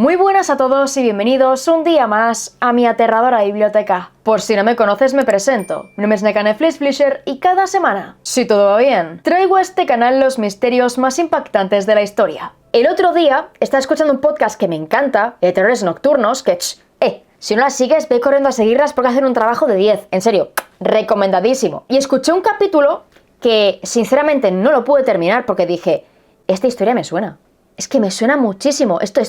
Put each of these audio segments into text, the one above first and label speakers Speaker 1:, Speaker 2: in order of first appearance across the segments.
Speaker 1: Muy buenas a todos y bienvenidos un día más a mi aterradora biblioteca. Por si no me conoces, me presento. Mi nombre es Nekane Flisher y cada semana, si todo va bien, traigo a este canal los misterios más impactantes de la historia. El otro día estaba escuchando un podcast que me encanta, de Terrores Nocturnos, que si no las sigues, ve corriendo a seguirlas porque hacen un trabajo de 10. En serio, recomendadísimo. Y escuché un capítulo que sinceramente no lo pude terminar porque dije, esta historia me suena. Es que me suena muchísimo. Esto,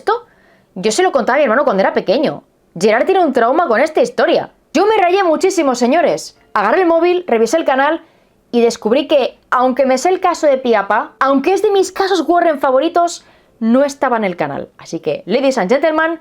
Speaker 1: yo se lo contaba a mi hermano cuando era pequeño. Gerard tiene un trauma con esta historia. Yo me rayé muchísimo, señores. Agarré el móvil, revisé el canal y descubrí que, aunque me sé el caso de Piapa, aunque es de mis casos Warren favoritos, no estaba en el canal. Así que, ladies and gentlemen,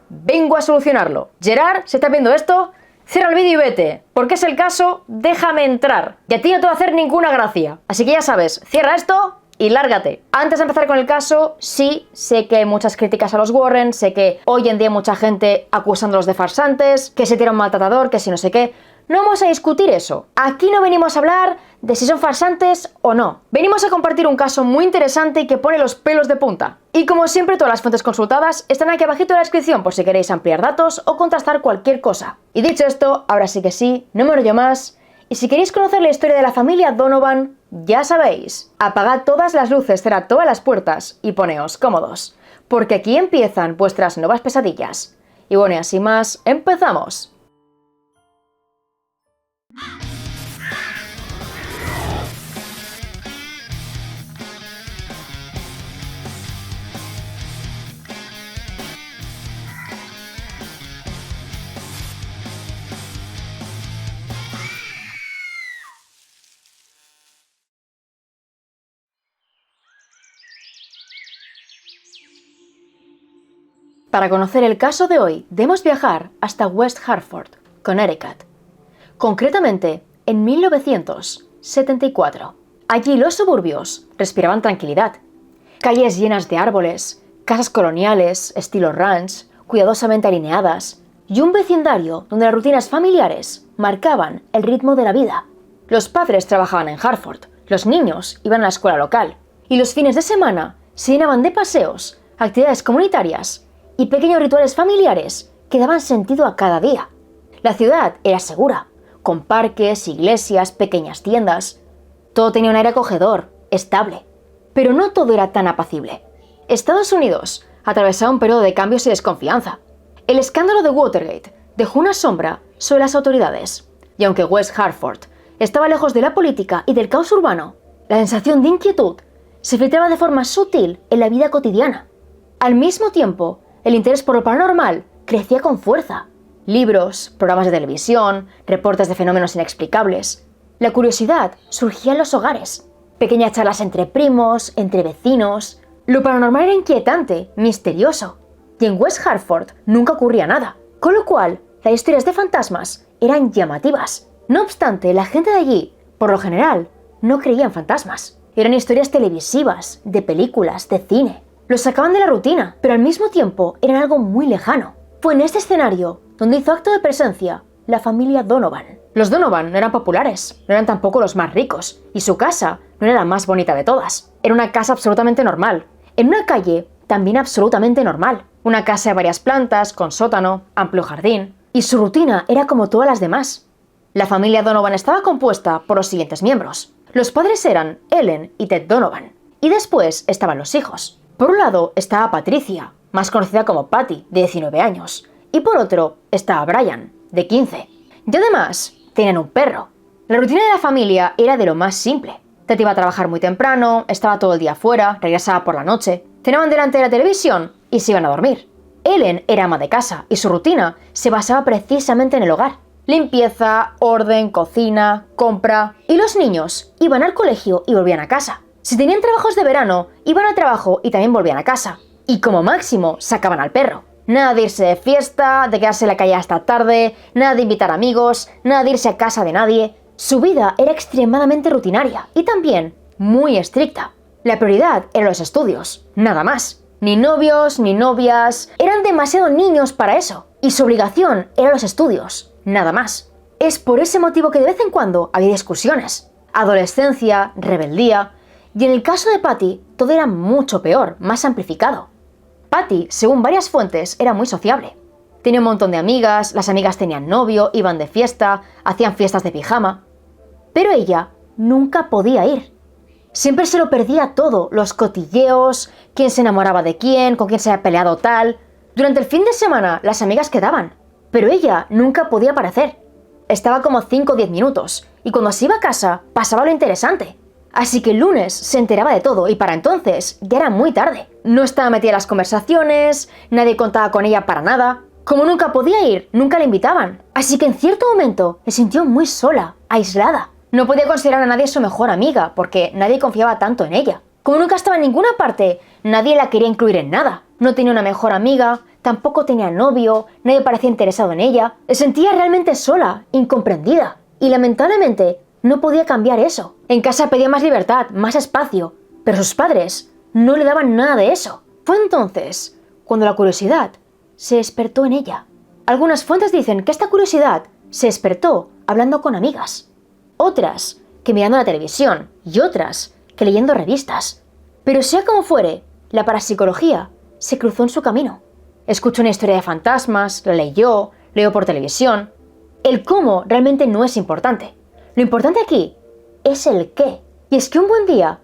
Speaker 1: vengo a solucionarlo. Gerard, si estás viendo esto, cierra el vídeo y vete. Porque es el caso, déjame entrar. Y a ti no te va a hacer ninguna gracia. Así que ya sabes, cierra esto y lárgate. Antes de empezar con el caso, sí, sé que hay muchas críticas a los Warren, sé que hoy en día hay mucha gente acusándolos de farsantes, que se tira un maltratador, que si no sé qué. No vamos a discutir eso. Aquí no venimos a hablar de si son farsantes o no. Venimos a compartir un caso muy interesante y que pone los pelos de punta. Y como siempre, todas las fuentes consultadas están aquí abajito en la descripción por si queréis ampliar datos o contrastar cualquier cosa. Y dicho esto, ahora sí que sí, no me enrollo más. Y si queréis conocer la historia de la familia Donovan, ya sabéis, apagad todas las luces, cerrad todas las puertas y poneos cómodos, porque aquí empiezan vuestras nuevas pesadillas. Y bueno, y así más, empezamos. Para conocer el caso de hoy, debemos viajar hasta West Hartford, Connecticut. Concretamente, en 1974. Allí los suburbios respiraban tranquilidad. Calles llenas de árboles, casas coloniales, estilo ranch, cuidadosamente alineadas, y un vecindario donde las rutinas familiares marcaban el ritmo de la vida. Los padres trabajaban en Hartford, los niños iban a la escuela local, y los fines de semana se llenaban de paseos, actividades comunitarias y pequeños rituales familiares que daban sentido a cada día. La ciudad era segura, con parques, iglesias, pequeñas tiendas. Todo tenía un aire acogedor, estable. Pero no todo era tan apacible. Estados Unidos atravesaba un periodo de cambios y desconfianza. El escándalo de Watergate dejó una sombra sobre las autoridades. Y aunque West Hartford estaba lejos de la política y del caos urbano, la sensación de inquietud se filtraba de forma sutil en la vida cotidiana. Al mismo tiempo, el interés por lo paranormal crecía con fuerza. Libros, programas de televisión, reportes de fenómenos inexplicables. La curiosidad surgía en los hogares. Pequeñas charlas entre primos, entre vecinos. Lo paranormal era inquietante, misterioso. Y en West Hartford nunca ocurría nada. Con lo cual, las historias de fantasmas eran llamativas. No obstante, la gente de allí, por lo general, no creía en fantasmas. Eran historias televisivas, de películas, de cine. Los sacaban de la rutina, pero al mismo tiempo eran algo muy lejano. Fue en este escenario donde hizo acto de presencia la familia Donovan. Los Donovan no eran populares, no eran tampoco los más ricos, y su casa no era la más bonita de todas. Era una casa absolutamente normal, en una calle también absolutamente normal. Una casa de varias plantas, con sótano, amplio jardín, y su rutina era como todas las demás. La familia Donovan estaba compuesta por los siguientes miembros. Los padres eran Ellen y Ted Donovan, y después estaban los hijos. Por un lado estaba Patricia, más conocida como Patty, de 19 años, y por otro estaba Brian, de 15. Y además tenían un perro. La rutina de la familia era de lo más simple. Ted iba a trabajar muy temprano, estaba todo el día fuera, regresaba por la noche, cenaban delante de la televisión y se iban a dormir. Ellen era ama de casa y su rutina se basaba precisamente en el hogar. Limpieza, orden, cocina, compra. Y los niños iban al colegio y volvían a casa. Si tenían trabajos de verano, iban al trabajo y también volvían a casa. Y como máximo, sacaban al perro. Nada de irse de fiesta, de quedarse en la calle hasta tarde, nada de invitar amigos, nada de irse a casa de nadie. Su vida era extremadamente rutinaria y también muy estricta. La prioridad eran los estudios, nada más. Ni novios, ni novias, eran demasiado niños para eso. Y su obligación eran los estudios, nada más. Es por ese motivo que de vez en cuando había discusiones. Adolescencia, rebeldía. Y en el caso de Patty, todo era mucho peor, más amplificado. Patty, según varias fuentes, era muy sociable. Tenía un montón de amigas, las amigas tenían novio, iban de fiesta, hacían fiestas de pijama. Pero ella nunca podía ir. Siempre se lo perdía todo, los cotilleos, quién se enamoraba de quién, con quién se había peleado tal. Durante el fin de semana las amigas quedaban, pero ella nunca podía aparecer. Estaba como 5 o 10 minutos, y cuando se iba a casa pasaba lo interesante. Así que el lunes se enteraba de todo y para entonces ya era muy tarde. No estaba metida en las conversaciones, nadie contaba con ella para nada. Como nunca podía ir, nunca la invitaban. Así que en cierto momento se sintió muy sola, aislada. No podía considerar a nadie su mejor amiga porque nadie confiaba tanto en ella. Como nunca estaba en ninguna parte, nadie la quería incluir en nada. No tenía una mejor amiga, tampoco tenía novio, nadie parecía interesado en ella. Se sentía realmente sola, incomprendida. Y lamentablemente no podía cambiar eso. En casa pedía más libertad, más espacio, pero sus padres no le daban nada de eso. Fue entonces cuando la curiosidad se despertó en ella. Algunas fuentes dicen que esta curiosidad se despertó hablando con amigas. Otras que mirando la televisión y otras que leyendo revistas. Pero sea como fuere, la parapsicología se cruzó en su camino. Escuchó una historia de fantasmas, la leyó por televisión. El cómo realmente no es importante. Lo importante aquí es el qué. Y es que un buen día,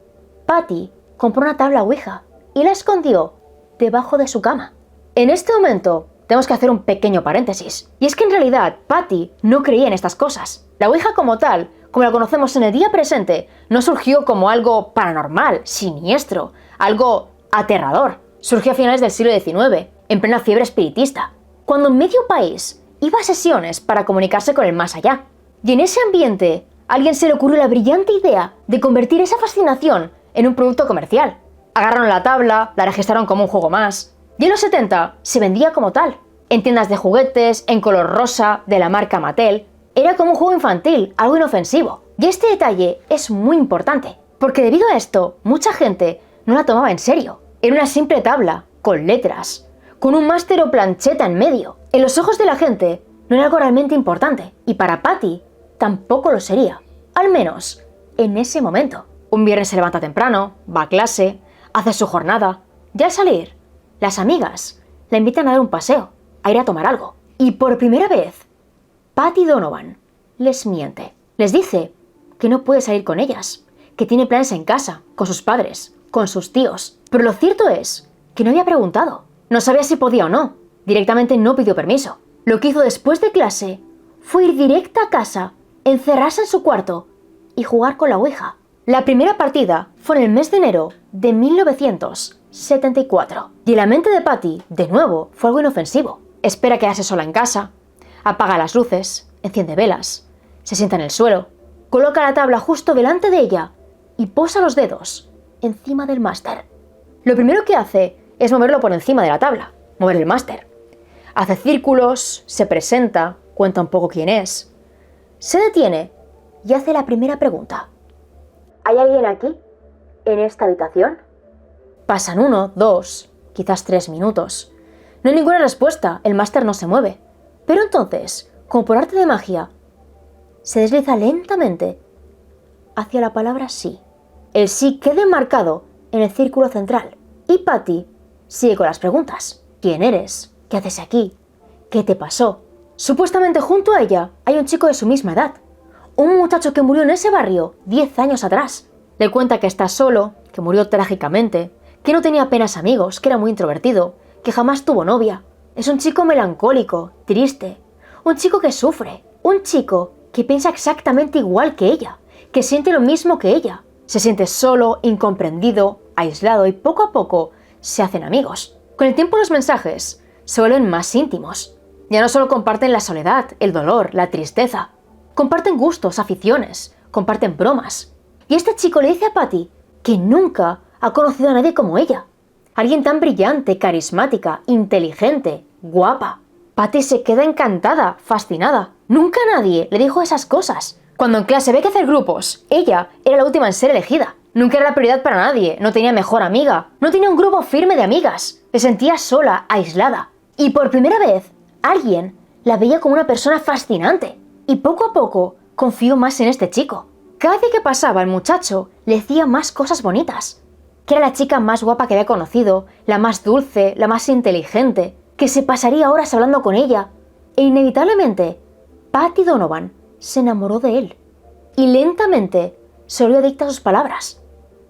Speaker 1: Patty compró una tabla Ouija y la escondió debajo de su cama. En este momento tenemos que hacer un pequeño paréntesis. Y es que en realidad Patty no creía en estas cosas. La Ouija como tal, como la conocemos en el día presente, no surgió como algo paranormal, siniestro, algo aterrador. Surgió a finales del siglo XIX, en plena fiebre espiritista, cuando medio país iba a sesiones para comunicarse con el más allá. Y en ese ambiente, a alguien se le ocurrió la brillante idea de convertir esa fascinación en un producto comercial. Agarraron la tabla, la registraron como un juego más, y en los 70 se vendía como tal, en tiendas de juguetes, en color rosa, de la marca Mattel. Era como un juego infantil, algo inofensivo. Y este detalle es muy importante, porque debido a esto, mucha gente no la tomaba en serio. Era una simple tabla, con letras, con un máster o plancheta en medio. En los ojos de la gente, no era algo realmente importante, y para Patty tampoco lo sería, al menos en ese momento. Un viernes se levanta temprano, va a clase, hace su jornada, y al salir, las amigas la invitan a dar un paseo, a ir a tomar algo. Y por primera vez, Patty Donovan les miente. Les dice que no puede salir con ellas, que tiene planes en casa, con sus padres, con sus tíos. Pero lo cierto es que no había preguntado. No sabía si podía o no. Directamente no pidió permiso. Lo que hizo después de clase fue ir directa a casa, encerrarse en su cuarto y jugar con la Ouija. La primera partida fue en el mes de enero de 1974. Y en la mente de Patty, de nuevo, fue algo inofensivo. Espera quedarse sola en casa, apaga las luces, enciende velas, se sienta en el suelo, coloca la tabla justo delante de ella y posa los dedos encima del máster. Lo primero que hace es moverlo por encima de la tabla, mover el máster. Hace círculos, se presenta, cuenta un poco quién es, se detiene y hace la primera pregunta. ¿Hay alguien aquí? ¿En esta habitación? Pasan 1, 2, quizás 3 minutos. No hay ninguna respuesta, el máster no se mueve. Pero entonces, como por arte de magia, se desliza lentamente hacia la palabra sí. El sí queda enmarcado en el círculo central. Y Patty sigue con las preguntas. ¿Quién eres? ¿Qué haces aquí? ¿Qué te pasó? Supuestamente junto a ella hay un chico de su misma edad. Un muchacho que murió en ese barrio 10 años atrás. Le cuenta que está solo, que murió trágicamente, que no tenía apenas amigos, que era muy introvertido, que jamás tuvo novia. Es un chico melancólico, triste, un chico que sufre, un chico que piensa exactamente igual que ella, que siente lo mismo que ella. Se siente solo, incomprendido, aislado y poco a poco se hacen amigos. Con el tiempo los mensajes se vuelven más íntimos. Ya no solo comparten la soledad, el dolor, la tristeza. Comparten gustos, aficiones, comparten bromas. Y este chico le dice a Patty que nunca ha conocido a nadie como ella. Alguien tan brillante, carismática, inteligente, guapa. Patty se queda encantada, fascinada. Nunca nadie le dijo esas cosas. Cuando en clase ve que hacer grupos, ella era la última en ser elegida. Nunca era la prioridad para nadie, no tenía mejor amiga, no tenía un grupo firme de amigas. Se sentía sola, aislada. Y por primera vez, alguien la veía como una persona fascinante. Y poco a poco, confió más en este chico. Cada día que pasaba, el muchacho le decía más cosas bonitas. que era la chica más guapa que había conocido, la más dulce, la más inteligente, que se pasaría horas hablando con ella. E inevitablemente, Patty Donovan se enamoró de él. Y lentamente se volvió adicta a sus palabras.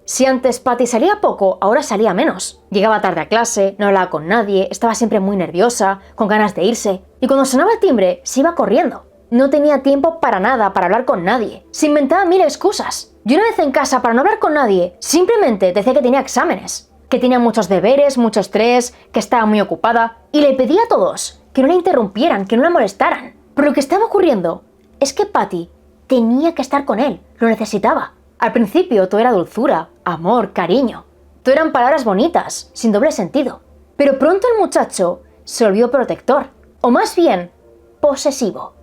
Speaker 1: Si antes Patty salía poco, ahora salía menos. Llegaba tarde a clase, no hablaba con nadie, estaba siempre muy nerviosa, con ganas de irse. Y cuando sonaba el timbre, se iba corriendo. No tenía tiempo para nada, para hablar con nadie. Se inventaba mil excusas. Y una vez en casa, para no hablar con nadie, simplemente decía que tenía exámenes, que tenía muchos deberes, mucho estrés, que estaba muy ocupada. Y le pedía a todos que no la interrumpieran, que no la molestaran. Pero lo que estaba ocurriendo es que Patty tenía que estar con él, lo necesitaba. Al principio todo era dulzura, amor, cariño. Todo eran palabras bonitas, sin doble sentido. Pero pronto el muchacho se volvió protector, o más bien, posesivo.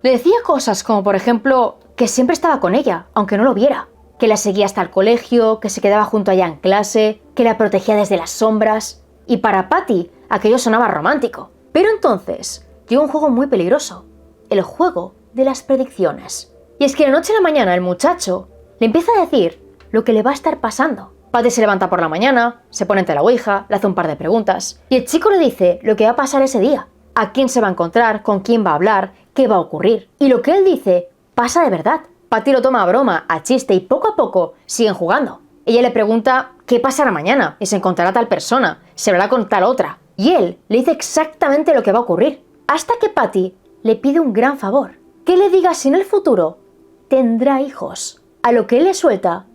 Speaker 1: Le decía cosas como, por ejemplo, que siempre estaba con ella, aunque no lo viera. Que la seguía hasta el colegio, que se quedaba junto a ella en clase, que la protegía desde las sombras. Y para Patty, aquello sonaba romántico. Pero entonces llegó un juego muy peligroso. El juego de las predicciones. Y es que de la noche a la mañana el muchacho le empieza a decir lo que le va a estar pasando. Patty se levanta por la mañana, se pone ante la ouija, le hace un par de preguntas y el chico le dice lo que va a pasar ese día, a quién se va a encontrar, con quién va a hablar, qué va a ocurrir. Y lo que él dice pasa de verdad. Patty lo toma a broma, a chiste y poco a poco siguen jugando. Ella le pregunta qué pasará mañana y se encontrará tal persona, se hablará con tal otra. Y él le dice exactamente lo que va a ocurrir. Hasta que Patty le pide un gran favor, que le diga si en el futuro tendrá hijos. A lo que él le suelta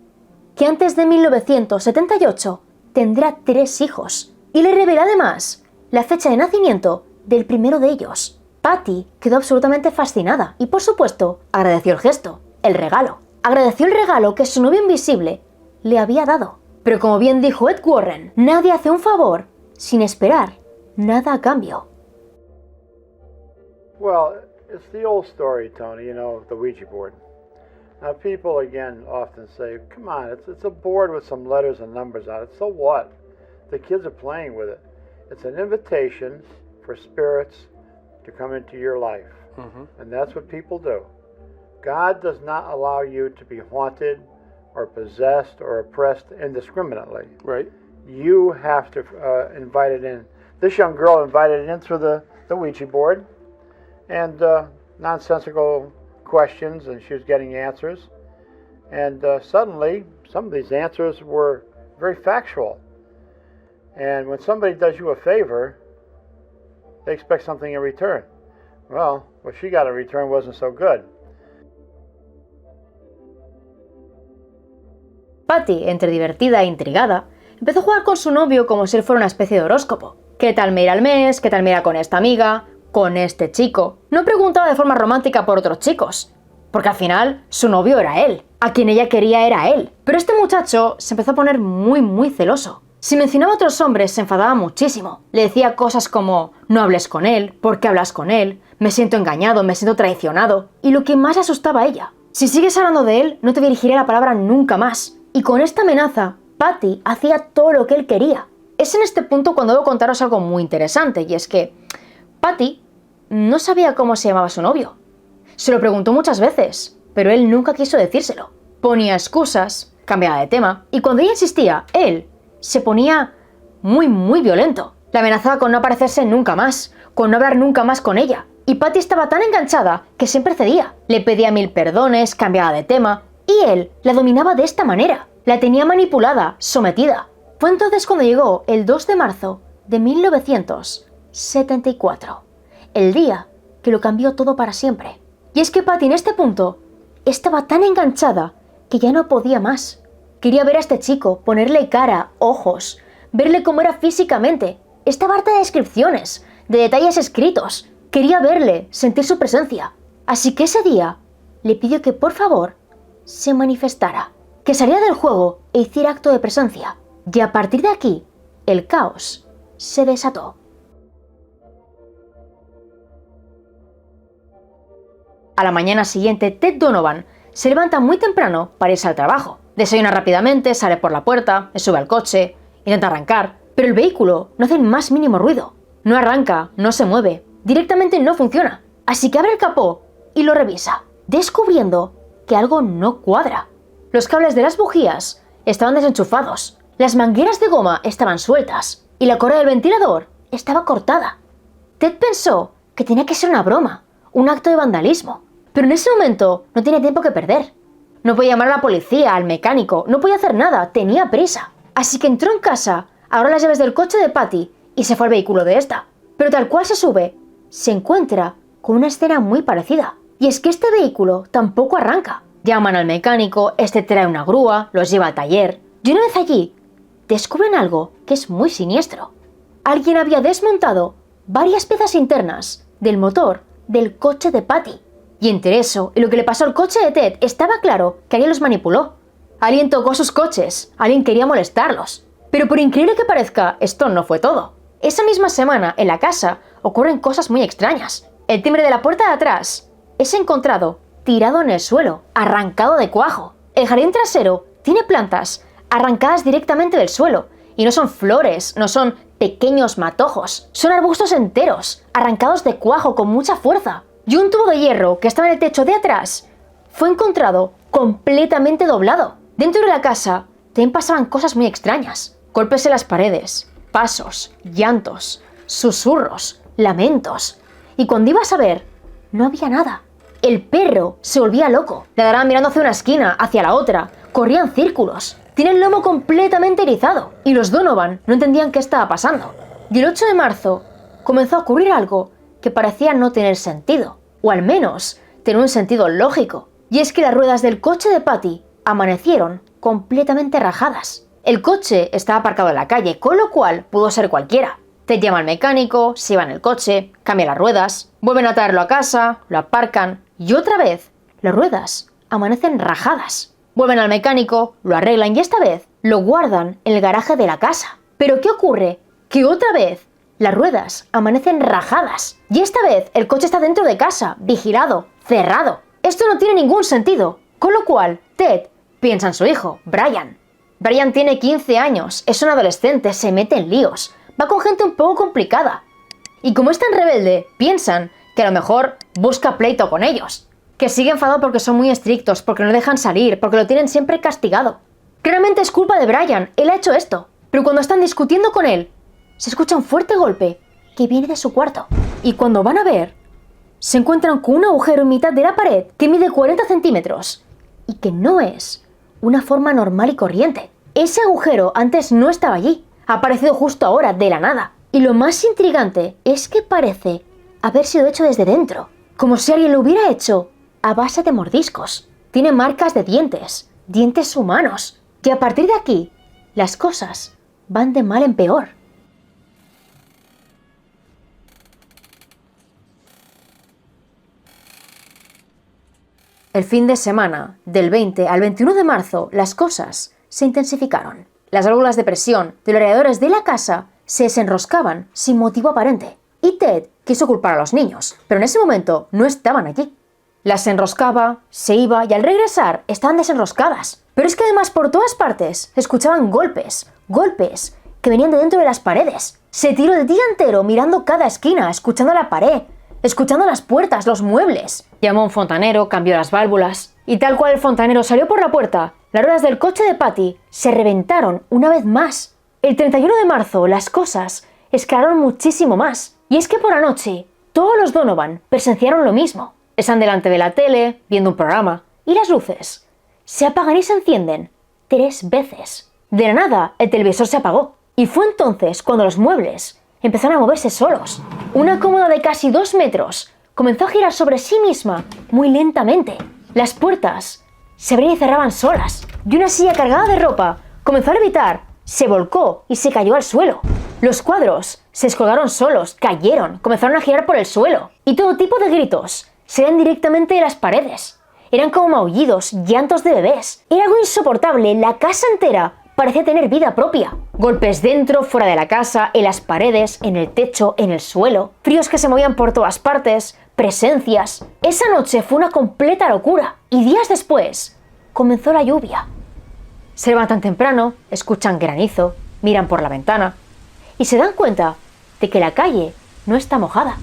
Speaker 1: que antes de 1978 tendrá 3 hijos y le revela además la fecha de nacimiento del primero de ellos. Patty quedó absolutamente fascinada y por supuesto agradeció el gesto, el regalo. Agradeció el regalo que su novio invisible le había dado. Pero como bien dijo Ed Warren, nadie hace un favor sin esperar nada a cambio.
Speaker 2: Well, it's the old story, Tony, the Ouija board. Now, people, again, often say, come on, it's a board with some letters and numbers on it. So what? The kids are playing with it. It's an invitation for spirits to come into your life. And that's what people do. God does not allow you to be haunted or possessed or oppressed indiscriminately.
Speaker 3: Right.
Speaker 2: You have to invite it in. This young girl invited it in through the Ouija board. And nonsensical questions, and she was getting answers. And suddenly, some of these answers were very factual. And when somebody does you a favor, they expect something in return. Well, what she got in return wasn't so good.
Speaker 1: Patty, entre divertida e intrigada, empezó a jugar con su novio como si él fuera una especie de horóscopo. ¿Qué tal me irá al mes? ¿Qué tal me irá con esta amiga? ¿Con este chico? No preguntaba de forma romántica por otros chicos, porque al final su novio era él, a quien ella quería era él. Pero este muchacho se empezó a poner muy celoso. Si mencionaba a otros hombres se enfadaba muchísimo. Le decía cosas como, no hables con él, ¿por qué hablas con él? Me siento engañado, me siento traicionado. Y lo que más asustaba a ella, si sigues hablando de él, no te dirigiré la palabra nunca más. Y con esta amenaza, Patty hacía todo lo que él quería. Es en este punto cuando debo contaros algo muy interesante, y es que Patty no sabía cómo se llamaba su novio. Se lo preguntó muchas veces, pero él nunca quiso decírselo. Ponía excusas, cambiaba de tema, y cuando ella insistía, él se ponía muy violento. La amenazaba con no aparecerse nunca más, con no hablar nunca más con ella. Y Patty estaba tan enganchada que siempre cedía. Le pedía 1000 perdones, cambiaba de tema, y él la dominaba de esta manera. La tenía manipulada, sometida. Fue entonces cuando llegó el 2 de marzo de 1974. El día que lo cambió todo para siempre. Y es que Patty en este punto estaba tan enganchada que ya no podía más. Quería ver a este chico, ponerle cara, ojos, verle cómo era físicamente. Estaba harta de descripciones, de detalles escritos. Quería verle, sentir su presencia. Así que ese día le pidió que por favor se manifestara, que saliera del juego e hiciera acto de presencia. Y a partir de aquí, el caos se desató. A la mañana siguiente, Ted Donovan se levanta muy temprano para irse al trabajo. Desayuna rápidamente, sale por la puerta, se sube al coche, intenta arrancar, pero el vehículo no hace el más mínimo ruido. No arranca, no se mueve, directamente no funciona. Así que abre el capó y lo revisa, descubriendo que algo no cuadra. Los cables de las bujías estaban desenchufados, Las mangueras de goma estaban sueltas y la correa del ventilador estaba cortada. Ted pensó que tenía que ser una broma, un acto de vandalismo, pero en ese momento no tenía tiempo que perder. No podía llamar a la policía, al mecánico, no podía hacer nada, tenía prisa. Así que entró en casa, abrió las llaves del coche de Patty y se fue al vehículo de esta. Pero tal cual se sube, se encuentra con una escena muy parecida. Y es que este vehículo tampoco arranca. Llaman al mecánico, este trae una grúa, los lleva al taller. Y una vez allí, descubren algo que es muy siniestro. Alguien había desmontado varias piezas internas del motor del coche de Patty. Y entre eso y lo que le pasó al coche de Ted, estaba claro que alguien los manipuló. Alguien tocó sus coches, alguien quería molestarlos. Pero por increíble que parezca, esto no fue todo. Esa misma semana, en la casa, ocurren cosas muy extrañas. El timbre de la puerta de atrás es encontrado tirado en el suelo, arrancado de cuajo. El jardín trasero tiene plantas arrancadas directamente del suelo. Y no son flores, no son pequeños matojos. Son arbustos enteros, arrancados de cuajo con mucha fuerza. Y un tubo de hierro que estaba en el techo de atrás fue encontrado completamente doblado. Dentro de la casa también pasaban cosas muy extrañas. Golpes en las paredes, pasos, llantos, susurros, lamentos. Y cuando ibas a ver, no había nada. El perro se volvía loco. Ladraba mirando hacia una esquina, hacia la otra. Corrían círculos. Tiene el lomo completamente erizado. Y los Donovan no entendían qué estaba pasando. Y el 8 de marzo comenzó a ocurrir algo que parecía no tener sentido. O al menos tener un sentido lógico. Y es que las ruedas del coche de Patty amanecieron completamente rajadas. El coche estaba aparcado en la calle, con lo cual pudo ser cualquiera. Ted llama al mecánico, se va en el coche, cambia las ruedas, vuelven a traerlo a casa, lo aparcan y otra vez las ruedas amanecen rajadas. Vuelven al mecánico, lo arreglan y esta vez lo guardan en el garaje de la casa. ¿Pero qué ocurre? Que otra vez las ruedas amanecen rajadas y esta vez el coche está dentro de casa, vigilado, cerrado. Esto no tiene ningún sentido, con lo cual Ted piensa en su hijo, Brian. Brian tiene 15 años, es un adolescente, se mete en líos, va con gente un poco complicada. Y como es tan rebelde, piensan que a lo mejor busca pleito con ellos. Que sigue enfadado porque son muy estrictos, porque no dejan salir, porque lo tienen siempre castigado. Claramente es culpa de Brian, él ha hecho esto. Pero cuando están discutiendo con él, se escucha un fuerte golpe que viene de su cuarto. Y cuando van a ver, se encuentran con un agujero en mitad de la pared que mide 40 centímetros. Y que no es una forma normal y corriente. Ese agujero antes no estaba allí. Ha aparecido justo ahora, de la nada. Y lo más intrigante es que parece haber sido hecho desde dentro. Como si alguien lo hubiera hecho a base de mordiscos. Tiene marcas de dientes, dientes humanos. Y a partir de aquí, las cosas van de mal en peor. El fin de semana, del 20 al 21 de marzo, las cosas se intensificaron. Las válvulas de presión de los radiadores de la casa se desenroscaban sin motivo aparente. Y Ted quiso culpar a los niños, pero en ese momento no estaban allí. Las enroscaba, se iba y al regresar estaban desenroscadas. Pero es que además por todas partes se escuchaban golpes que venían de dentro de las paredes. Se tiró el día entero mirando cada esquina, escuchando la pared, escuchando las puertas, los muebles. Llamó a un fontanero, cambió las válvulas y tal cual el fontanero salió por la puerta, las ruedas del coche de Patty se reventaron una vez más. El 31 de marzo las cosas escalaron muchísimo más. Y es que por la noche todos los Donovan presenciaron lo mismo. Están delante de la tele, viendo un programa, y las luces se apagan y se encienden 3 veces. De la nada, el televisor se apagó. Y fue entonces cuando los muebles empezaron a moverse solos. Una cómoda de casi 2 metros comenzó a girar sobre sí misma muy lentamente. Las puertas se abrían y cerraban solas. Y una silla cargada de ropa comenzó a levitar, se volcó y se cayó al suelo. Los cuadros se descolgaron solos, cayeron, comenzaron a girar por el suelo. Y todo tipo de gritos salían directamente de las paredes. Eran como maullidos, llantos de bebés. Era algo insoportable, la casa entera parecía tener vida propia. Golpes dentro, fuera de la casa, en las paredes, en el techo, en el suelo. Fríos que se movían por todas partes, presencias. Esa noche fue una completa locura. Y días después comenzó la lluvia. Se levantan temprano, escuchan granizo, miran por la ventana y se dan cuenta de que la calle no está mojada.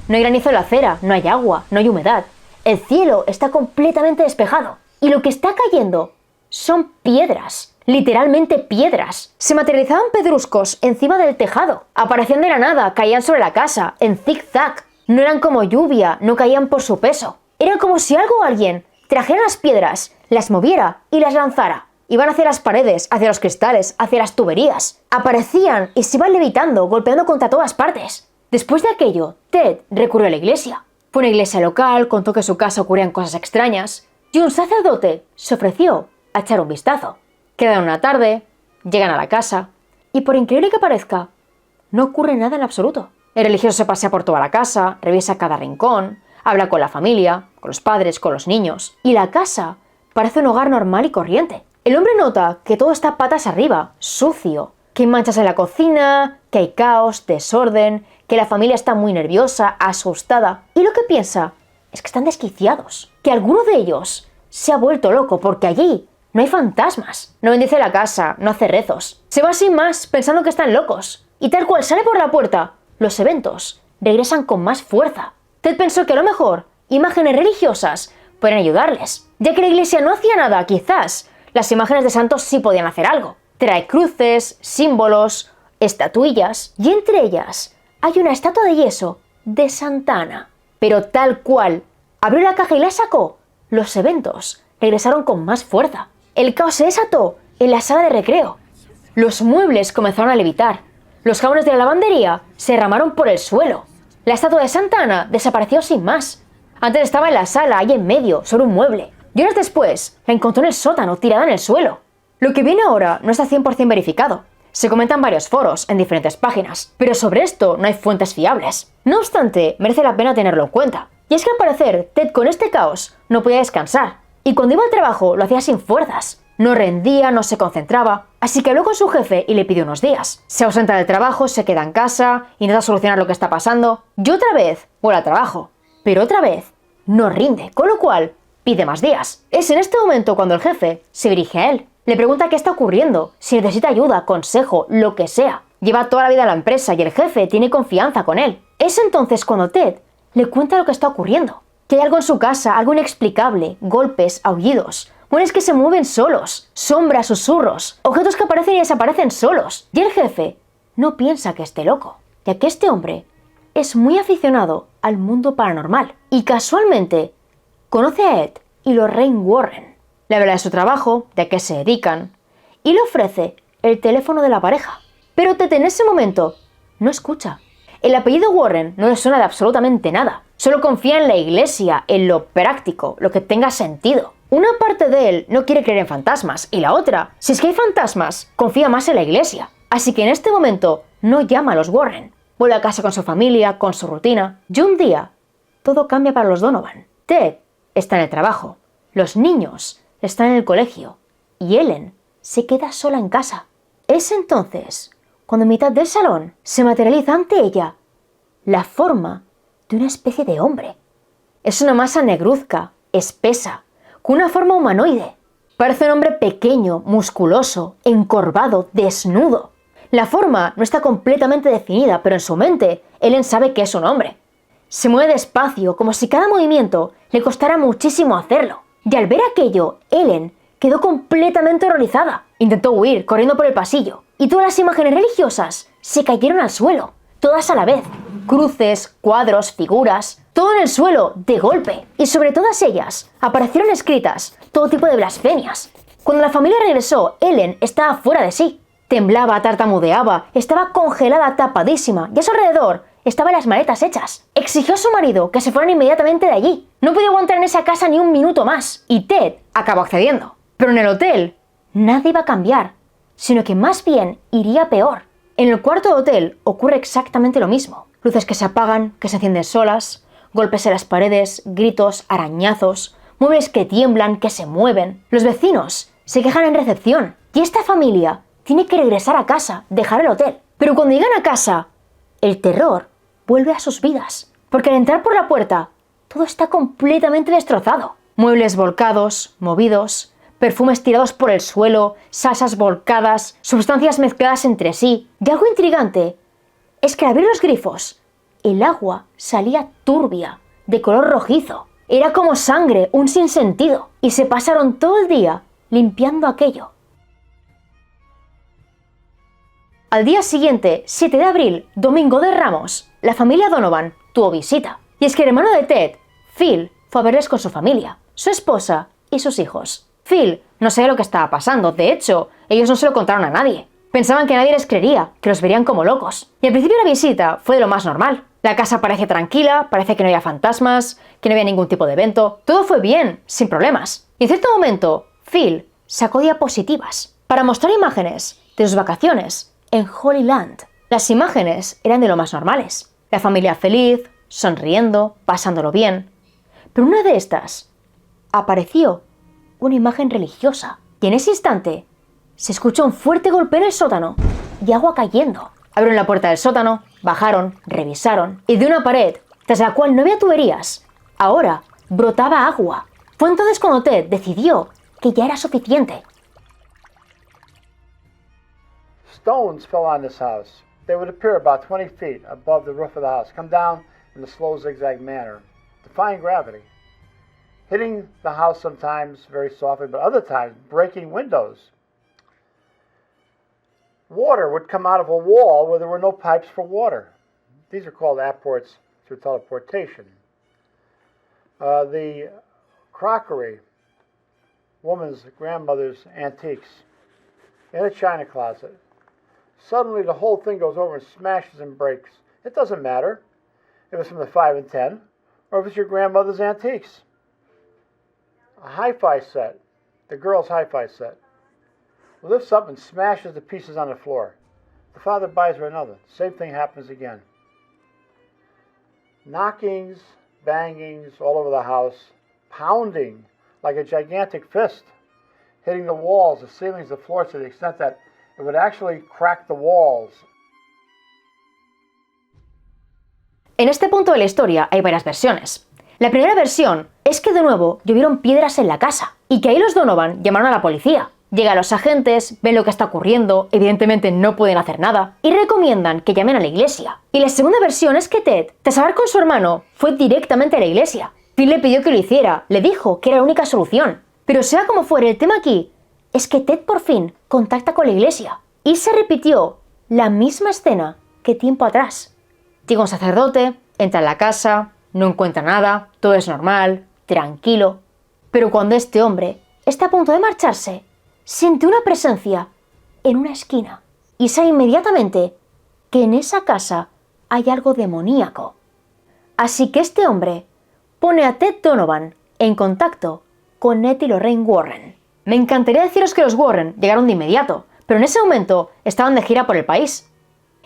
Speaker 1: No hay granizo en la acera, no hay agua, no hay humedad. El cielo está completamente despejado y lo que está cayendo son piedras. literalmente piedras. Se materializaban pedruscos encima del tejado. Aparecían de la nada, caían sobre la casa, en zig-zag. No eran como lluvia, no caían por su peso. Era como si algo o alguien trajera las piedras, las moviera y las lanzara. Iban hacia las paredes, hacia los cristales, hacia las tuberías. Aparecían y se iban levitando, golpeando contra todas partes. Después de aquello, Ted recurrió a la iglesia. Fue a una iglesia local, contó que en su casa ocurrían cosas extrañas, y un sacerdote se ofreció a echar un vistazo. Quedan una tarde, llegan a la casa, y por increíble que parezca, no ocurre nada en absoluto. El religioso se pasea por toda la casa, revisa cada rincón, habla con la familia, con los padres, con los niños, y la casa parece un hogar normal y corriente. El hombre nota que todo está patas arriba, sucio, que hay manchas en la cocina, que hay caos, desorden, que la familia está muy nerviosa, asustada, y lo que piensa es que están desquiciados, que alguno de ellos se ha vuelto loco porque allí no hay fantasmas, no bendice la casa, no hace rezos. Se va sin más, pensando que están locos, y tal cual sale por la puerta, los eventos regresan con más fuerza. Ted pensó que a lo mejor imágenes religiosas pueden ayudarles, ya que la iglesia no hacía nada, quizás las imágenes de santos sí podían hacer algo. Trae cruces, símbolos, estatuillas, y entre ellas hay una estatua de yeso de Santa Ana. Pero tal cual abrió la caja y la sacó, los eventos regresaron con más fuerza. El caos se desató en la sala de recreo. Los muebles comenzaron a levitar. Los jabones de la lavandería se derramaron por el suelo. La estatua de Santa Ana desapareció sin más. Antes estaba en la sala, ahí en medio, sobre un mueble. Y horas después, la encontró en el sótano, tirada en el suelo. Lo que viene ahora no está 100% verificado. Se comentan varios foros, en diferentes páginas, pero sobre esto no hay fuentes fiables. No obstante, merece la pena tenerlo en cuenta. Y es que al parecer, Ted con este caos no podía descansar. Y cuando iba al trabajo lo hacía sin fuerzas. No rendía, no se concentraba. Así que habló con su jefe y le pidió unos días. Se ausenta del trabajo, se queda en casa, intenta solucionar lo que está pasando. Y otra vez vuelve al trabajo. Pero otra vez no rinde, con lo cual pide más días. Es en este momento cuando el jefe se dirige a él. Le pregunta qué está ocurriendo, si necesita ayuda, consejo, lo que sea. Lleva toda la vida a la empresa y el jefe tiene confianza con él. Es entonces cuando Ted le cuenta lo que está ocurriendo. Que hay algo en su casa, algo inexplicable, golpes, aullidos, muebles que se mueven solos, sombras, susurros, objetos que aparecen y desaparecen solos. Y el jefe no piensa que esté loco, ya que este hombre es muy aficionado al mundo paranormal. Y casualmente conoce a Ed y Lorraine Warren. Le habla de su trabajo, de a qué se dedican, y le ofrece el teléfono de la pareja. Pero Ted en ese momento no escucha. El apellido Warren no le suena de absolutamente nada. Solo confía en la iglesia, en lo práctico, lo que tenga sentido. Una parte de él no quiere creer en fantasmas, y la otra, si es que hay fantasmas, confía más en la iglesia. Así que en este momento no llama a los Warren. Vuelve a casa con su familia, con su rutina. Y un día, todo cambia para los Donovan. Ted está en el trabajo. Los niños están en el colegio. Y Ellen se queda sola en casa. Es entonces cuando en mitad del salón se materializa ante ella la forma de una especie de hombre. Es una masa negruzca, espesa, con una forma humanoide. Parece un hombre pequeño, musculoso, encorvado, desnudo. La forma no está completamente definida, pero en su mente, Ellen sabe que es un hombre. Se mueve despacio, como si cada movimiento le costara muchísimo hacerlo. Y al ver aquello, Ellen quedó completamente horrorizada. Intentó huir, corriendo por el pasillo. Y todas las imágenes religiosas se cayeron al suelo, todas a la vez. Cruces, cuadros, figuras, todo en el suelo, de golpe. Y sobre todas ellas aparecieron escritas todo tipo de blasfemias. Cuando la familia regresó, Ellen estaba fuera de sí. Temblaba, tartamudeaba, estaba congelada, tapadísima, y a su alrededor estaban las maletas hechas. Exigió a su marido que se fueran inmediatamente de allí. No podía aguantar en esa casa ni un minuto más. Y Ted acabó accediendo. Pero en el hotel, nada iba a cambiar, sino que más bien iría peor. En el cuarto de hotel ocurre exactamente lo mismo. Luces que se apagan, que se encienden solas, golpes en las paredes, gritos, arañazos, muebles que tiemblan, que se mueven. Los vecinos se quejan en recepción y esta familia tiene que regresar a casa, dejar el hotel. Pero cuando llegan a casa, el terror vuelve a sus vidas, porque al entrar por la puerta, todo está completamente destrozado. Muebles volcados, movidos, perfumes tirados por el suelo, salsas volcadas, sustancias mezcladas entre sí. Y algo intrigante es que al abrir los grifos, el agua salía turbia, de color rojizo. Era como sangre, un sinsentido. Y se pasaron todo el día limpiando aquello. Al día siguiente, 7 de abril, domingo de Ramos, la familia Donovan tuvo visita. Y es que el hermano de Ted, Phil, fue a verles con su familia, su esposa y sus hijos. Phil no sabía lo que estaba pasando, de hecho, ellos no se lo contaron a nadie. Pensaban que nadie les creería, que los verían como locos. Y al principio la visita fue de lo más normal. La casa parece tranquila, parece que no había fantasmas, que no había ningún tipo de evento. Todo fue bien, sin problemas. Y en cierto momento, Phil sacó diapositivas para mostrar imágenes de sus vacaciones en Holy Land. Las imágenes eran de lo más normales. La familia feliz, sonriendo, pasándolo bien. Pero una de estas apareció una imagen religiosa. Y en ese instante se escuchó un fuerte golpe en el sótano y agua cayendo. Abrieron la puerta del sótano, bajaron, revisaron, y de una pared, tras la cual no había tuberías, ahora brotaba agua. Fue entonces cuando Ted decidió que ya era suficiente.
Speaker 2: Stones fell on this house. They would appear about 20 feet above the roof of the house, come down in a slow zigzag manner, defying gravity, hitting the house sometimes very softly, but other times breaking windows. Water would come out of a wall where there were no pipes for water. These are called apports through teleportation. The crockery, woman's grandmother's antiques, in a china closet. Suddenly the whole thing goes over and smashes and breaks. It doesn't matter if it's from the 5 and 10 or if it's your grandmother's antiques. A hi-fi set, the girl's hi-fi set, lifts up and smashes the pieces on the floor. The father buys her another. Same thing happens again. Knockings, bangings all over the house, pounding like a gigantic fist, hitting the walls, the ceilings, the floors to the extent that it would actually crack the walls.
Speaker 1: En este punto de la historia hay varias versiones. La primera versión es que de nuevo llovieron piedras en la casa y que ahí los Donovan llamaron a la policía. Llegan los agentes, ven lo que está ocurriendo, evidentemente no pueden hacer nada, y recomiendan que llamen a la iglesia. Y la segunda versión es que Ted, tras hablar con su hermano, fue directamente a la iglesia. Phil le pidió que lo hiciera, le dijo que era la única solución. Pero sea como fuere, el tema aquí es que Ted por fin contacta con la iglesia. Y se repitió la misma escena que tiempo atrás. Llega un sacerdote, entra en la casa, no encuentra nada, todo es normal, tranquilo. Pero cuando este hombre está a punto de marcharse, siente una presencia en una esquina y sabe inmediatamente que en esa casa hay algo demoníaco. Así que este hombre pone a Ted Donovan en contacto con Ned y Lorraine Warren. Me encantaría deciros que los Warren llegaron de inmediato, pero en ese momento estaban de gira por el país.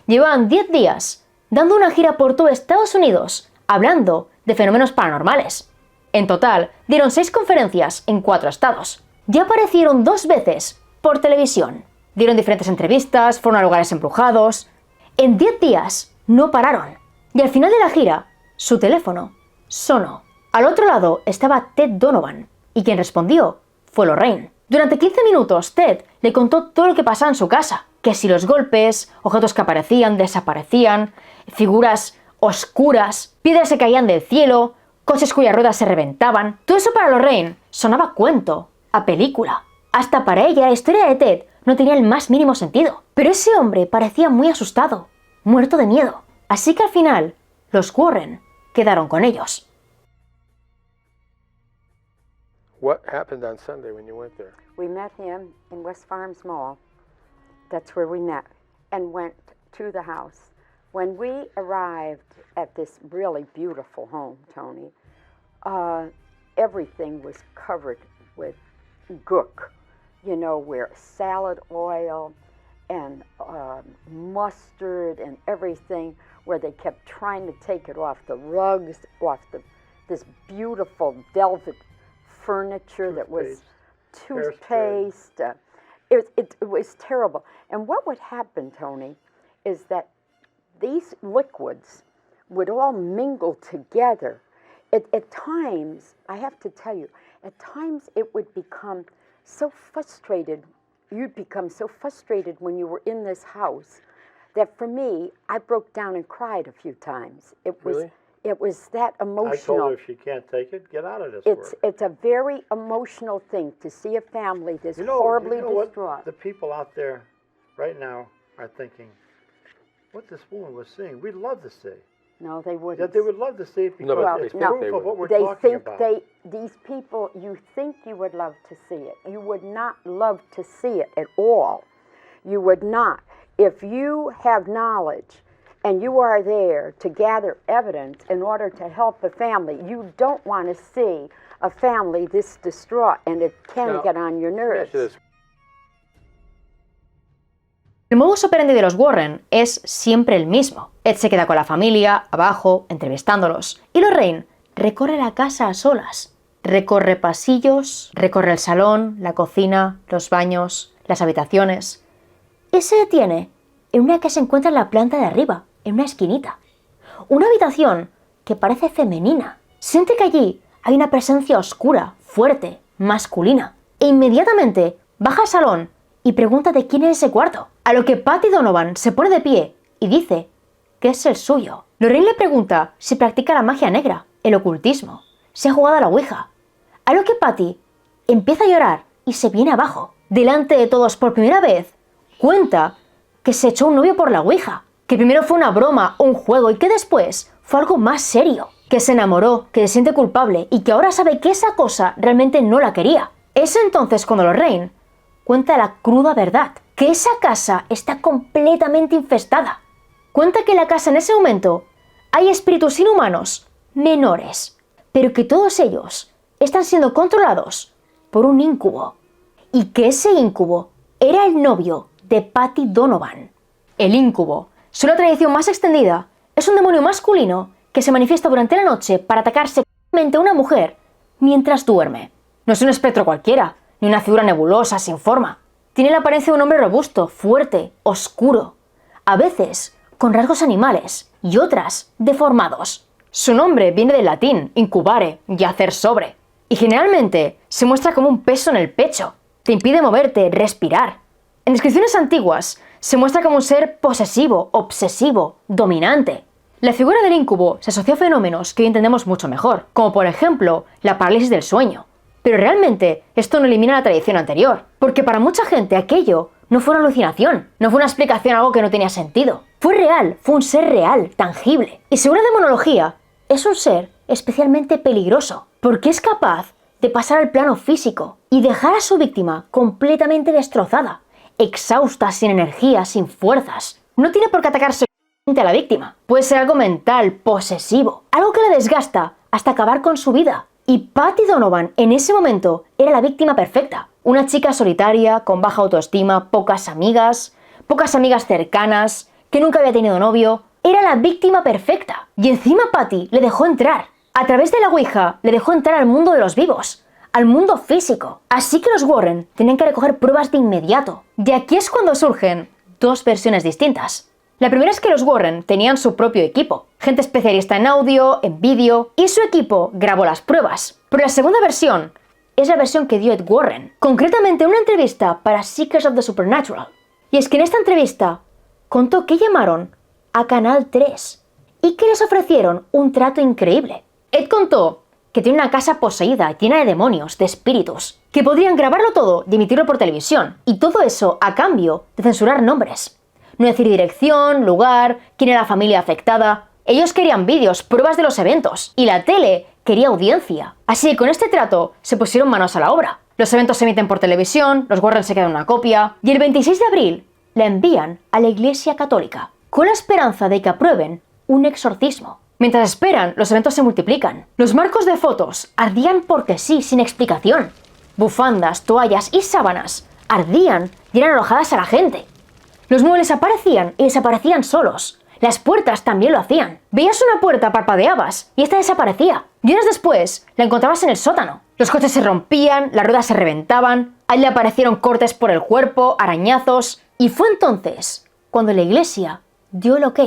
Speaker 1: Llevaban 10 días dando una gira por todo Estados Unidos, hablando de fenómenos paranormales. En total, dieron 6 conferencias en 4 estados. Ya aparecieron 2 veces por televisión. Dieron diferentes entrevistas, fueron a lugares embrujados. En 10 días no pararon. Y al final de la gira, su teléfono sonó. Al otro lado estaba Ted Donovan, y quien respondió fue Lorraine. Durante 15 minutos, Ted le contó todo lo que pasaba en su casa. Que si los golpes, objetos que aparecían, desaparecían, figuras oscuras, piedras se caían del cielo, coches cuyas ruedas se reventaban. Todo eso para Lorraine sonaba a cuento, a película. Hasta para ella la historia de Ted no tenía el más mínimo sentido. Pero ese hombre parecía muy asustado, muerto de miedo. Así que al final, los Warren quedaron con ellos.
Speaker 3: What happened on Sunday when you went there?
Speaker 4: We met him in West Farms Mall. That's where we met and went to the house. When we arrived at this really beautiful home, Tony, everything was covered with gook, you know, where salad oil and mustard and everything, where they kept trying to take it off the rugs, off this beautiful velvet furniture that was toothpaste. It was terrible. And what would happen, Tony, is that these liquids would all mingle together. At times, I have to tell you, at times it would become so frustrated. You'd become so frustrated when you were in this house that for me, I broke down and cried a few times.
Speaker 2: Really?
Speaker 4: It was that emotional.
Speaker 2: I told her if she can't take it, get out of this work.
Speaker 4: It's a very emotional thing to see a family this horribly
Speaker 2: you know
Speaker 4: distraught.
Speaker 2: What? The people out there right now are thinking, what this woman was seeing, we'd love to see.
Speaker 4: No, they wouldn't.
Speaker 2: That they would love to see it because
Speaker 3: No, but
Speaker 2: it's
Speaker 3: they
Speaker 2: proof
Speaker 3: think
Speaker 2: of what we're
Speaker 4: They
Speaker 2: talking
Speaker 4: think
Speaker 2: about.
Speaker 4: these people, you think you would love to see it. You would not love to see it at all. You would not. If you have knowledge and you are there to gather evidence in order to help a family, you don't want to see a family this distraught, and it can
Speaker 3: Now,
Speaker 4: get on your
Speaker 3: Let me
Speaker 4: nerves.
Speaker 3: ask you this.
Speaker 1: El modus operandi de los Warren es siempre el mismo. Ed se queda con la familia, abajo, entrevistándolos. Y Lorraine recorre la casa a solas. Recorre pasillos, recorre el salón, la cocina, los baños, las habitaciones. Y se detiene en una que se encuentra en la planta de arriba, en una esquinita. Una habitación que parece femenina. Siente que allí hay una presencia oscura, fuerte, masculina. E inmediatamente baja al salón y pregunta de quién es ese cuarto. A lo que Patty Donovan se pone de pie y dice que es el suyo. Lorraine le pregunta si practica la magia negra, el ocultismo, si ha jugado a la ouija. A lo que Patty empieza a llorar y se viene abajo. Delante de todos por primera vez, cuenta que se echó un novio por la ouija, que primero fue una broma o un juego y que después fue algo más serio, que se enamoró, que se siente culpable y que ahora sabe que esa cosa realmente no la quería. Es entonces cuando Lorraine cuenta la cruda verdad, que esa casa está completamente infestada. Cuenta que en la casa en ese momento hay espíritus inhumanos menores, pero que todos ellos están siendo controlados por un íncubo, y que ese íncubo era el novio de Patty Donovan. El íncubo, su tradición más extendida, es un demonio masculino que se manifiesta durante la noche para atacar sexualmente a una mujer mientras duerme. No es un espectro cualquiera, ni una figura nebulosa sin forma. Tiene la apariencia de un hombre robusto, fuerte, oscuro, a veces con rasgos animales y otras deformados. Su nombre viene del latín incubare, yacer sobre, y generalmente se muestra como un peso en el pecho. Te impide moverte, respirar. En descripciones antiguas se muestra como un ser posesivo, obsesivo, dominante. La figura del íncubo se asocia a fenómenos que hoy entendemos mucho mejor, como por ejemplo la parálisis del sueño. Pero realmente esto no elimina la tradición anterior, porque para mucha gente aquello no fue una alucinación, no fue una explicación a algo que no tenía sentido. Fue real, fue un ser real, tangible. Y según la demonología, es un ser especialmente peligroso, porque es capaz de pasar al plano físico y dejar a su víctima completamente destrozada, exhausta, sin energía, sin fuerzas. No tiene por qué atacar sexualmente a la víctima. Puede ser algo mental, posesivo, algo que la desgasta hasta acabar con su vida. Y Patty Donovan en ese momento era la víctima perfecta. Una chica solitaria, con baja autoestima, pocas amigas cercanas, que nunca había tenido novio. Era la víctima perfecta. Y encima Patty le dejó entrar. A través de la ouija le dejó entrar al mundo de los vivos, al mundo físico. Así que los Warren tenían que recoger pruebas de inmediato. Y aquí es cuando surgen dos versiones distintas. La primera es que los Warren tenían su propio equipo, gente especialista en audio, en vídeo, y su equipo grabó las pruebas. Pero la segunda versión es la versión que dio Ed Warren, concretamente en una entrevista para Secrets of the Supernatural. Y es que en esta entrevista contó que llamaron a Canal 3 y que les ofrecieron un trato increíble. Ed contó que tiene una casa poseída, llena de demonios, de espíritus, que podrían grabarlo todo y emitirlo por televisión, y todo eso a cambio de censurar nombres. No decir dirección, lugar, quién era la familia afectada. Ellos querían vídeos, pruebas de los eventos, y la tele quería audiencia. Así que con este trato se pusieron manos a la obra. Los eventos se emiten por televisión, los Warren se quedan una copia, y el 26 de abril la envían a la Iglesia Católica, con la esperanza de que aprueben un exorcismo. Mientras esperan, los eventos se multiplican. Los marcos de fotos ardían porque sí, sin explicación. Bufandas, toallas y sábanas ardían y eran arrojadas a la gente. Los muebles aparecían y desaparecían solos. Las puertas también lo hacían. Veías una puerta, parpadeabas y esta desaparecía. Y horas después la encontrabas en el sótano. Los coches se rompían, las ruedas se reventaban, allí aparecieron cortes por el cuerpo, arañazos. Y fue entonces cuando la iglesia dio el ok.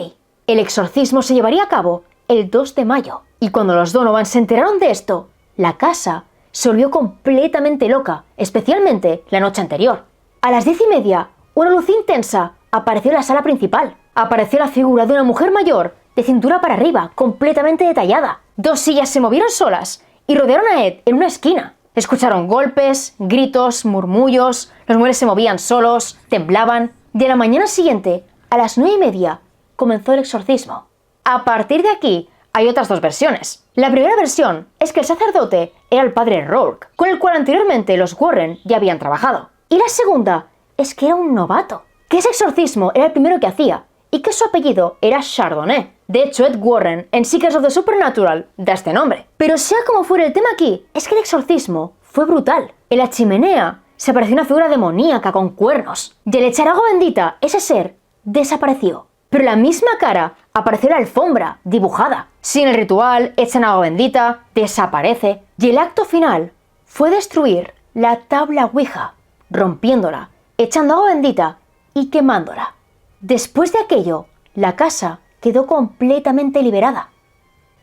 Speaker 1: El exorcismo se llevaría a cabo el 2 de mayo. Y cuando los Donovan se enteraron de esto, la casa se volvió completamente loca, especialmente la noche anterior. A las 10:30, una luz intensa apareció en la sala principal. Apareció la figura de una mujer mayor, de cintura para arriba, completamente detallada. Dos sillas se movieron solas y rodearon a Ed en una esquina. Escucharon golpes, gritos, murmullos, los muebles se movían solos, temblaban. Y a la mañana siguiente a las 9:30 comenzó el exorcismo. A partir de aquí, hay otras dos versiones. La primera versión es que el sacerdote era el padre Rourke, con el cual anteriormente los Warren ya habían trabajado. Y la segunda es que era un novato, que ese exorcismo era el primero que hacía, y que su apellido era Chardonnay. De hecho, Ed Warren, en Secrets of the Supernatural, da este nombre. Pero sea como fuera, el tema aquí es que el exorcismo fue brutal. En la chimenea se apareció una figura demoníaca con cuernos, y al echar agua bendita, ese ser desapareció. Pero la misma cara apareció en la alfombra, dibujada. Sin el ritual, echan agua bendita, desaparece. Y el acto final fue destruir la tabla Ouija, rompiéndola, echando agua bendita y quemándola. Después de aquello, la casa quedó completamente liberada.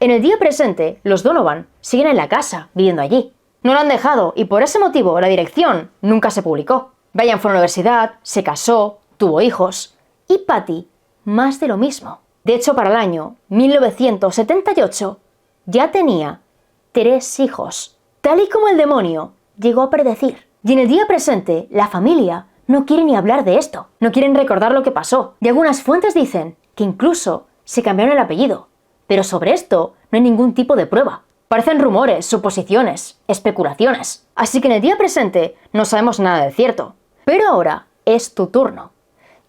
Speaker 1: En el día presente, los Donovan siguen en la casa, viviendo allí. No la han dejado y por ese motivo la dirección nunca se publicó. Brian fue a la universidad, se casó, tuvo hijos. Y Patty, más de lo mismo. De hecho, para el año 1978 ya tenía 3 hijos, tal y como el demonio llegó a predecir. Y en el día presente, la familia no quiere ni hablar de esto, no quieren recordar lo que pasó. Y algunas fuentes dicen que incluso se cambiaron el apellido. Pero sobre esto no hay ningún tipo de prueba. Parecen rumores, suposiciones, especulaciones. Así que en el día presente no sabemos nada de cierto. Pero ahora es tu turno.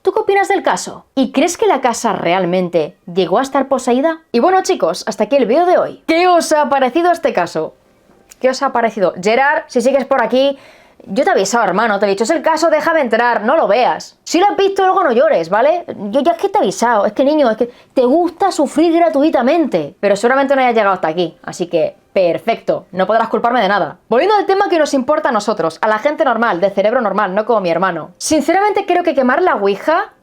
Speaker 1: ¿Tú qué opinas del caso? ¿Y crees que la casa realmente llegó a estar poseída? Y bueno, chicos, hasta aquí el vídeo de hoy. ¿Qué os ha parecido este caso? ¿Qué os ha parecido? Gerard, si sigues por aquí, yo te he avisado, hermano, te he dicho, es el caso, deja de entrar, no lo veas. Si lo has visto, luego no llores, ¿vale? Yo ya es que te he avisado, es que niño, es que te gusta sufrir gratuitamente. Pero seguramente no hayas llegado hasta aquí, así que perfecto, no podrás culparme de nada. Volviendo al tema que nos importa a nosotros, a la gente normal, de cerebro normal, no como mi hermano. Sinceramente creo que quemar la Ouija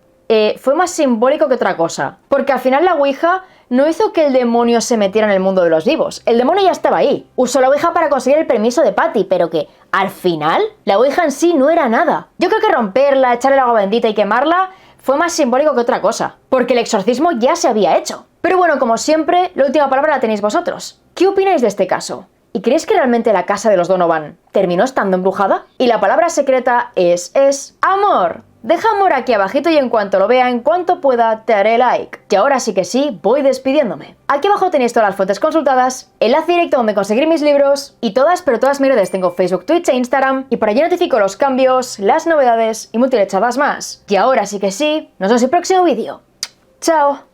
Speaker 1: fue más simbólico que otra cosa. Porque al final la Ouija no hizo que el demonio se metiera en el mundo de los vivos. El demonio ya estaba ahí. Usó la Ouija para conseguir el permiso de Patty, pero que al final la Ouija en sí no era nada. Yo creo que romperla, echarle el agua bendita y quemarla fue más simbólico que otra cosa. Porque el exorcismo ya se había hecho. Pero bueno, como siempre, la última palabra la tenéis vosotros. ¿Qué opináis de este caso? ¿Y creéis que realmente la casa de los Donovan terminó estando embrujada? Y la palabra secreta es amor. Deja amor aquí abajito y en cuanto lo vea, en cuanto pueda, te haré like. Y ahora sí que sí, voy despidiéndome. Aquí abajo tenéis todas las fuentes consultadas, enlace directo donde conseguir mis libros y todas, pero todas mis redes. Tengo Facebook, Twitch e Instagram y por allí notifico los cambios, las novedades y multilechadas más. Y ahora sí que sí, nos vemos en el próximo vídeo. ¡Chao!